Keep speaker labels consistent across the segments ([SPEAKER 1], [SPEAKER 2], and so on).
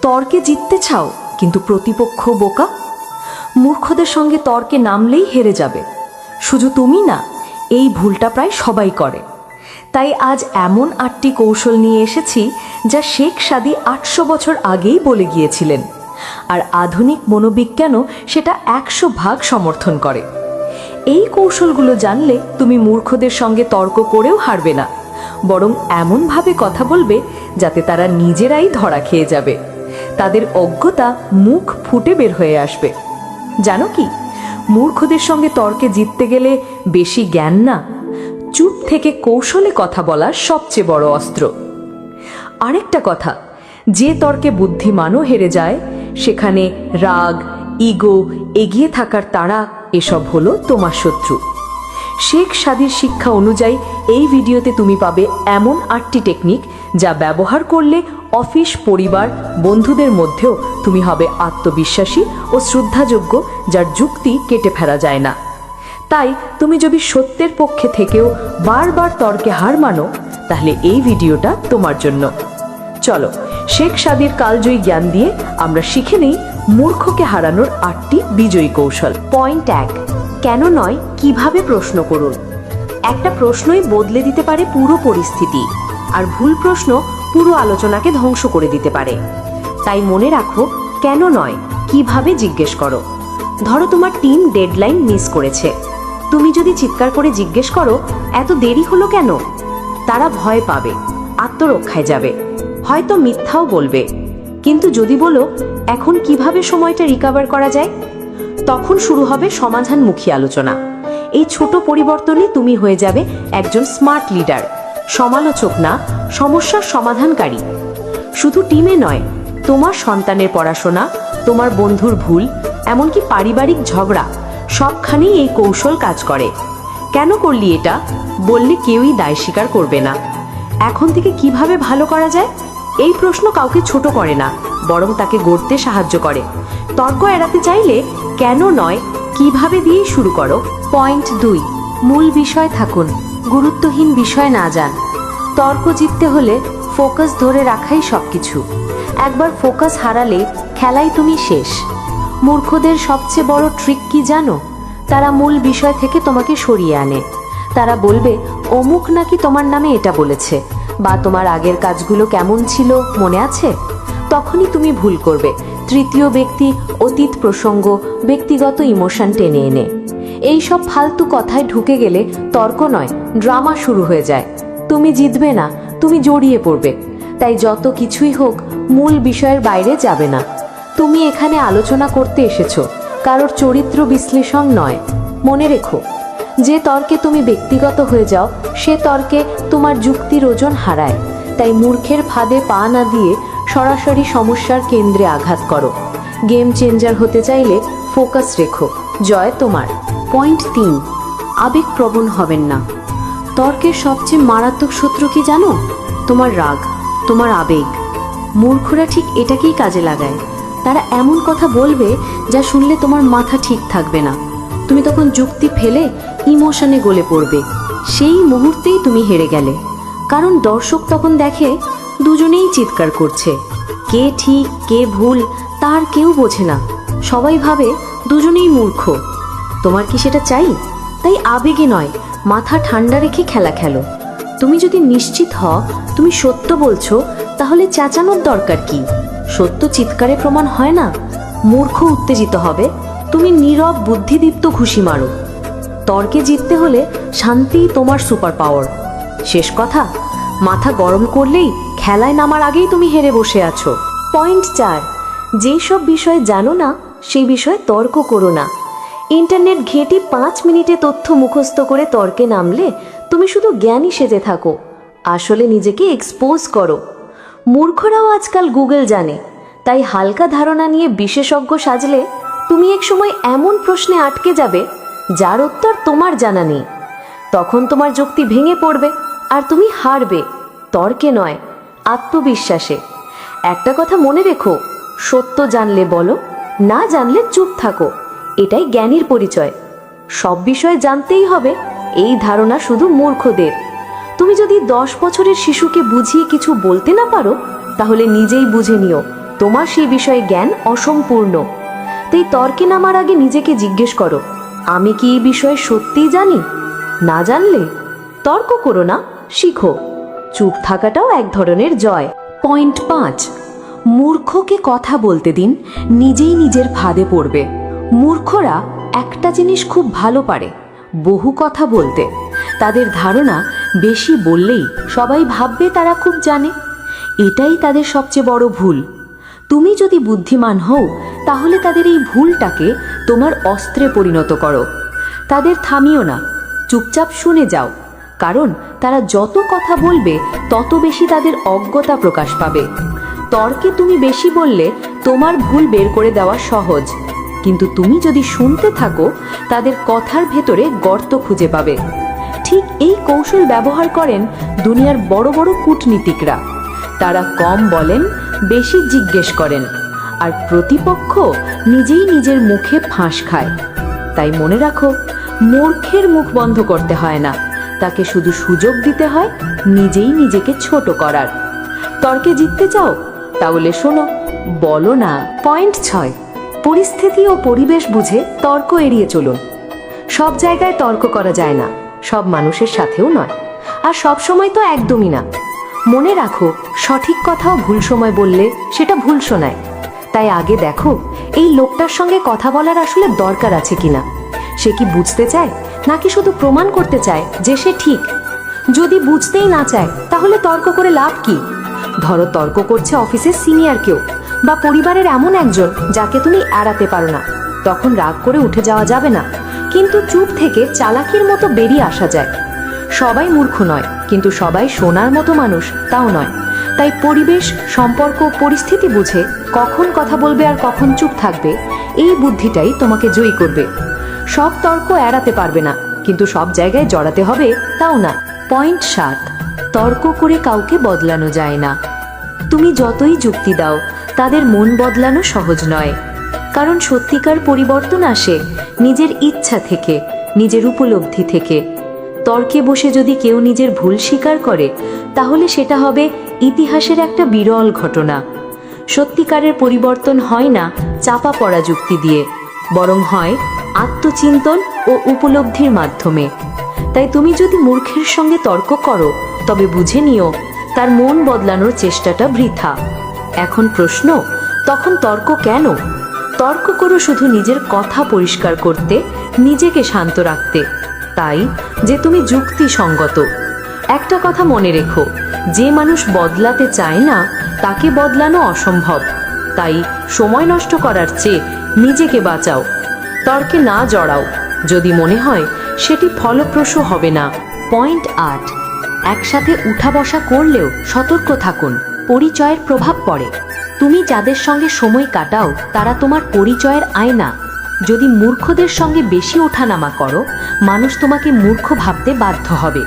[SPEAKER 1] তর্কে জিততে চাও, কিন্তু প্রতিপক্ষ বোকা। মূর্খদের সঙ্গে তর্কে নামলেই হেরে যাবে। শুধু তুমি না, এই ভুলটা প্রায় সবাই করে। তাই আজ এমন 8টি কৌশল নিয়ে এসেছি যা শেখ সাদী 800 বছর আগেই বলে গিয়েছিলেন, আর আধুনিক মনোবিজ্ঞানও সেটা 100 ভাগ সমর্থন করে। এই কৌশলগুলো জানলে তুমি মূর্খদের সঙ্গে তর্ক করেও হারবে না, বরং এমনভাবে কথা বলবে যাতে তারা নিজেরাই ধরা খেয়ে যাবে। তাদের অজ্ঞতা মুখ ফুটে বের হয়ে আসবে। জানো কি, মূর্খদের সঙ্গে তর্কে জিততে গেলে বেশি জ্ঞান না, চুপ থেকে কৌশলে কথা বলা সবচেয়ে বড় অস্ত্র। আরেকটা কথা, যে তর্কে বুদ্ধিমানও হেরে যায়, সেখানে রাগ, ইগো, এগিয়ে থাকার তাড়া, এসব হলো তোমার শত্রু। শেখ সাদীর শিক্ষা অনুযায়ী এই ভিডিওতে তুমি পাবে এমন 8টি টেকনিক যা ব্যবহার করলে অফিস, পরিবার, বন্ধুদের মধ্যেও তুমি হবে আত্মবিশ্বাসী ও শ্রদ্ধাযোগ্য, যার যুক্তি কেটে ফেলা যায় না। তাই তুমি যদি সত্যের পক্ষে থেকেও বারবার তর্কে হার মানো, তাহলে এই ভিডিওটা তোমার জন্য। চলো, শেখ সাদীর কালজয়ী জ্ঞান দিয়ে আমরা শিখে নেই মূর্খকে হারানোর 8টি বিজয়ী কৌশল।
[SPEAKER 2] পয়েন্ট 1, কেন নয়, কিভাবে প্রশ্ন করুন। একটা প্রশ্নই বদলে দিতে পারে পুরো পরিস্থিতি, আর ভুল প্রশ্ন পুরো আলোচনাকে ধ্বংস করে দিতে পারে। তাই মনে রাখো, কেন নয়, কিভাবে জিজ্ঞেস করো। ধরো তোমার টিম ডেডলাইন মিস করেছে, তুমি যদি চিৎকার করে জিজ্ঞেস করো, এত দেরি হলো কেন, তারা ভয় পাবে, আত্মরক্ষায় যাবে, হয়তো মিথ্যাও বলবে। কিন্তু যদি বলো, এখন কিভাবে সময়টা রিকভার করা যায়, তখন শুরু হবে সমাধানমুখী আলোচনা। এই ছোট পরিবর্তনে তুমি হয়ে যাবে একজন স্মার্ট লিডার, সমালোচক না, সমস্যার সমাধানকারী। শুধু টিমে নয়, তোমার সন্তানের পড়াশোনা, তোমার বন্ধুর ভুল, এমনকি পারিবারিক ঝগড়া, সবখানেই এই কৌশল কাজ করে। কেন করলি এটা বললে কেউই দায় স্বীকার করবে না। এখন থেকে কিভাবে ভালো করা যায়, এই প্রশ্ন কাউকে ছোট করে না, বরং তাকে গড়তে সাহায্য করে। তর্ক এড়াতে চাইলে কেন নয়, কিভাবে দিয়েই শুরু করো। পয়েন্ট 2, মূল বিষয় থাকুন, গুরুত্বহীন বিষয় না যান। তর্ক জিততে হলে ফোকাস ধরে রাখাই সবকিছু। একবার ফোকাস হারালে খেলাই তুমি শেষ। মূর্খদের সবচেয়ে বড় ট্রিক কি জানো? তারা মূল বিষয় থেকে তোমাকে সরিয়ে আনে। তারা বলবে, অমুক নাকি তোমার নামে এটা বলেছে, বা তোমার আগের কাজগুলো কেমন ছিল মনে আছে। তখনই তুমি ভুল করবে। তৃতীয় ব্যক্তি, অতীত প্রসঙ্গ, ব্যক্তিগত ইমোশন টেনে এনে এই সব ফালতু কথায় ঢুকে গেলে তর্ক নয়, ড্রামা শুরু হয়ে যায়। তুমি জিতবে না, তুমি জড়িয়ে পড়বে। তাই যত কিছুই হোক, মূল বিষয়ের বাইরে যাবে না। তুমি এখানে আলোচনা করতে এসেছো, কারোর চরিত্র বিশ্লেষণ নয়। মনে রেখো, যে তর্কে তুমি ব্যক্তিগত হয়ে যাও, সে তর্কে তোমার যুক্তির ওজন হারায়। তাই মূর্খের ফাঁদে পা না দিয়ে সরাসরি সমস্যার কেন্দ্রে আঘাত করো। গেম চেঞ্জার হতে চাইলে ফোকাস রেখো, জয় তোমার। পয়েন্ট 3, আবেগপ্রবণ হবেন না। তর্কের সবচেয়ে মারাত্মক শত্রু কি জানো? তোমার রাগ, তোমার আবেগ। মূর্খরা ঠিক এটাকেই কাজে লাগায়। তারা এমন কথা বলবে যা শুনলে তোমার মাথা ঠিক থাকবে না। তুমি তখন যুক্তি ফেলে ইমোশনে গলে পড়বে। সেই মুহূর্তেই তুমি হেরে গেলে, কারণ দর্শক তখন দেখে দুজনেই চিৎকার করছে। কে ঠিক কে ভুল তার কেউ বোঝে না। সবাই ভাবে দুজনেই মূর্খ। তোমার কি সেটা চাই? তাই আবেগে নয়, মাথা ঠান্ডা রেখে খেলা খেলো। তুমি যদি নিশ্চিত হও তুমি সত্য বলছো, তাহলে চেঁচানোর দরকার কি? সত্য চিৎকারে প্রমাণ হয় না। মূর্খ উত্তেজিত হবে, তুমি নীরব বুদ্ধিদীপ্ত ঘুষি মারো। তর্কে জিততে হলে শান্তিই তোমার সুপার পাওয়ার। শেষ কথা, মাথা গরম করলেই খেলায় নামার আগেই তুমি হেরে বসে আছো। পয়েন্ট 4, যেই সব বিষয় জানো না সেই বিষয়ে তর্ক করো না। ইন্টারনেট ঘেঁটে 5 মিনিটে তথ্য মুখস্থ করে তর্কে নামলে তুমি শুধু জ্ঞানী সেজে থাকো, আসলে নিজেকে এক্সপোজ করো। মূর্খরাও আজকাল গুগল জানে, তাই হালকা ধারণা নিয়ে বিশেষজ্ঞ সাজলে তুমি এক সময় এমন প্রশ্নে আটকে যাবে যার উত্তর তোমার জানা নেই। তখন তোমার যুক্তি ভেঙে পড়বে আর তুমি হারবে। তর্কে নয়, আত্মবিশ্বাসে। একটা কথা মনে রেখো, সত্য জানলে বলো, না জানলে চুপ থাকো। এটাই জ্ঞানীর পরিচয়। সব বিষয়ে জানতেই হবে, এই ধারণা শুধু মূর্খদের। তুমি যদি 10 বছরের শিশুকে বুঝিয়ে কিছু বলতে না পারো, তাহলে নিজেই বুঝে নিও তোমার সেই বিষয়ে জ্ঞান অসম্পূর্ণ। তাই তর্কে নামার আগে নিজেকে জিজ্ঞেস করো, আমি কি এই বিষয়ে সত্যিই জানি? না জানলে তর্ক করো না, শিখো। চুপ থাকাটাও এক ধরনের জয়।
[SPEAKER 1] পয়েন্ট 5, মূর্খকে কথা বলতে দিন, নিজেই নিজের ফাঁদে পড়বে। মূর্খরা একটা জিনিস খুব ভালো পারে, বহু কথা বলতে। তাদের ধারণা বেশি বললেই সবাই ভাববে তারা খুব জানে। এটাই তাদের সবচেয়ে বড় ভুল। তুমি যদি বুদ্ধিমান হও তাহলে তাদের এই ভুলটাকে তোমার অস্ত্রে পরিণত করো। তাদের থামিও না, চুপচাপ শুনে যাও, কারণ তারা যত কথা বলবে তত বেশি তাদের অজ্ঞতা প্রকাশ পাবে। তর্কে তুমি বেশি বললে তোমার ভুল বের করে দেওয়া সহজ, কিন্তু তুমি যদি শুনতে থাকো তাদের কথার ভেতরে গর্ত খুঁজে পাবে। ঠিক এই কৌশল ব্যবহার করেন দুনিয়ার বড় বড় কূটনীতিকরা। তারা কম বলেন, বেশি জিজ্ঞেস করেন, আর প্রতিপক্ষ নিজেই নিজের মুখে ফাঁস খায়। তাই মনে রাখো, মূর্খের মুখ বন্ধ করতে হয় না, তাকে শুধু সুযোগ দিতে হয় নিজেই নিজেকে ছোট করার। তর্কে জিততে চাও? তাহলে শোনো, বলো না। পয়েন্ট 6, পরিস্থিতি ও পরিবেশ বুঝে তর্ক এড়িয়ে চলুন। সব জায়গায় তর্ক করা যায় না, সব মানুষের সাথেও নয়, আর সব সময় তো একদমই না। মনে রাখো, সঠিক কথাও ভুল সময় বললে সেটা ভুল শোনায়। তাই আগে দেখো এই লোকটার সঙ্গে কথা বলার আসলে দরকার আছে কিনা। সে কি বুঝতে চায়, নাকি শুধু প্রমাণ করতে চায় যে সে ঠিক? যদি বুঝতেই না চায় তাহলে তর্ক করে লাভ কি? ধরো তর্ক করছে অফিসের সিনিয়র কেউ বা পরিবারের এমন একজন যাকে তুমি এড়াতে পারো না, তখন রাগ করে উঠে যাওয়া যাবে না, কিন্তু চুপ থেকে চালাকির মতো বেরিয়ে আসা যায়। সবাই মূর্খ নয়, কিন্তু সবাই শোনার মতো মানুষ তাও নয়। তাই পরিবেশ, সম্পর্ক, পরিস্থিতি বুঝে কখন কথা বলবে আর কখন চুপ থাকবে, এই বুদ্ধিটাই তোমাকে জয়ী করবে। সব তর্ক এড়াতে পারবে না, কিন্তু সব জায়গায় জড়াতে হবে তাও না। পয়েন্ট 7, তর্ক করে কাউকে বদলানো যায় না। তুমি যতই যুক্তি দাও, তাদের মন বদলানো সহজ নয়, কারণ সত্যিকার পরিবর্তন আসে নিজের ইচ্ছা থেকে, নিজের উপলব্ধি থেকে। তর্কে বসে যদি কেউ নিজের ভুল স্বীকার করে তাহলে সেটা হবে ইতিহাসের একটা বিরল ঘটনা। সত্যিকারের পরিবর্তন হয় না চাপা পড়া যুক্তি দিয়ে, বরং হয় আত্মচিন্তন ও উপলব্ধির মাধ্যমে। তাই তুমি যদি মূর্খের সঙ্গে তর্ক করো তবে বুঝে নিও তার মন বদলানোর চেষ্টাটা বৃথা। এখন প্রশ্ন, তখন তর্ক কেন? তর্ক করো শুধু নিজের কথা পরিষ্কার করতে, নিজেকে শান্ত রাখতে, তাই যে তুমি যুক্তিসঙ্গত। একটা কথা মনে রেখো, যে মানুষ বদলাতে চায় না তাকে বদলানো অসম্ভব। তাই সময় নষ্ট করার চেয়ে নিজেকে বাঁচাও, তর্কে না জড়াও যদি মনে হয় সেটি ফলপ্রসূ হবে না। পয়েন্ট 8, একসাথে উঠা বসা করলেও সতর্ক থাকুন, পরিচয়ের প্রভাব পড়ে। তুমি যাদের সঙ্গে সময় কাটাও তারা তোমার পরিচয়ের আয়না। যদি মূর্খদের সঙ্গে বেশি ওঠানামা করো, মানুষ তোমাকে মূর্খ ভাবতে বাধ্য হবে।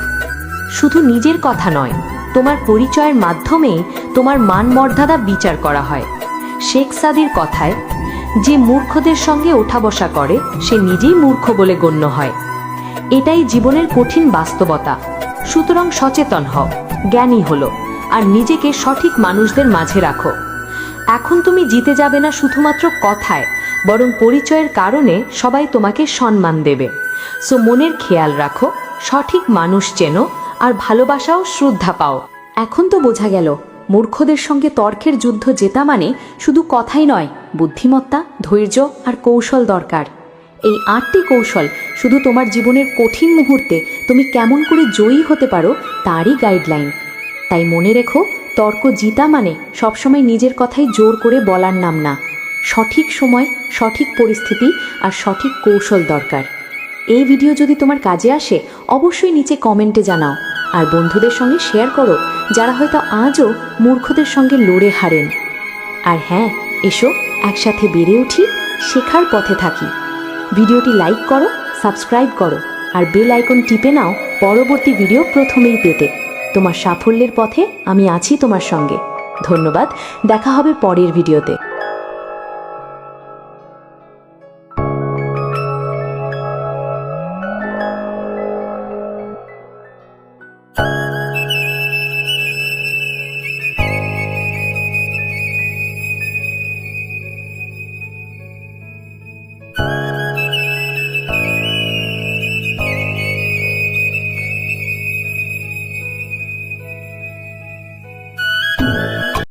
[SPEAKER 1] শুধু নিজের কথা নয়, তোমার পরিচয়ের মাধ্যমেই তোমার মান মর্যাদা বিচার করা হয়। শেখ সাদির কথায়, যে মূর্খদের সঙ্গে ওঠা বসা করে সে নিজেই মূর্খ বলে গণ্য হয়। এটাই জীবনের কঠিন বাস্তবতা। সুতরাং সচেতন হও, জ্ঞানী হলো, আর নিজেকে সঠিক মানুষদের মাঝে রাখো। এখন তুমি জিতে যাবে না শুধুমাত্র কথায়, বরং পরিচয়ের কারণে সবাই তোমাকে সম্মান দেবে। সো মনের খেয়াল রাখো, সঠিক মানুষ চেনো, আর ভালোবাসাও শ্রদ্ধা পাও। এখন তো বোঝা গেল, মূর্খদের সঙ্গে তর্কের যুদ্ধ জেতা মানে শুধু কথাই নয়, বুদ্ধিমত্তা, ধৈর্য আর কৌশল দরকার। এই 8টি কৌশল শুধু তোমার জীবনের কঠিন মুহূর্তে তুমি কেমন করে জয়ী হতে পারো তারই গাইডলাইন। তাই মনে রেখো, তর্ক জিতা মানে সবসময় নিজের কথাই জোর করে বলার নাম না। সঠিক সময়, সঠিক পরিস্থিতি আর সঠিক কৌশল দরকার। এই ভিডিও যদি তোমার কাজে আসে অবশ্যই নিচে কমেন্টে জানাও, আর বন্ধুদের সঙ্গে শেয়ার করো যারা হয়তো আজও মূর্খদের সঙ্গে লড়ে হারেন। আর হ্যাঁ, এসো একসাথে বেড়ে উঠি, শেখার পথে থাকি। ভিডিওটি লাইক করো, সাবস্ক্রাইব করো, আর বেল আইকন টিপে নাও পরবর্তী ভিডিও প্রথমেই পেতে। তোমার সাফল্যের পথে আমি আছি তোমার সঙ্গে। ধন্যবাদ, দেখা হবে পরের ভিডিওতে।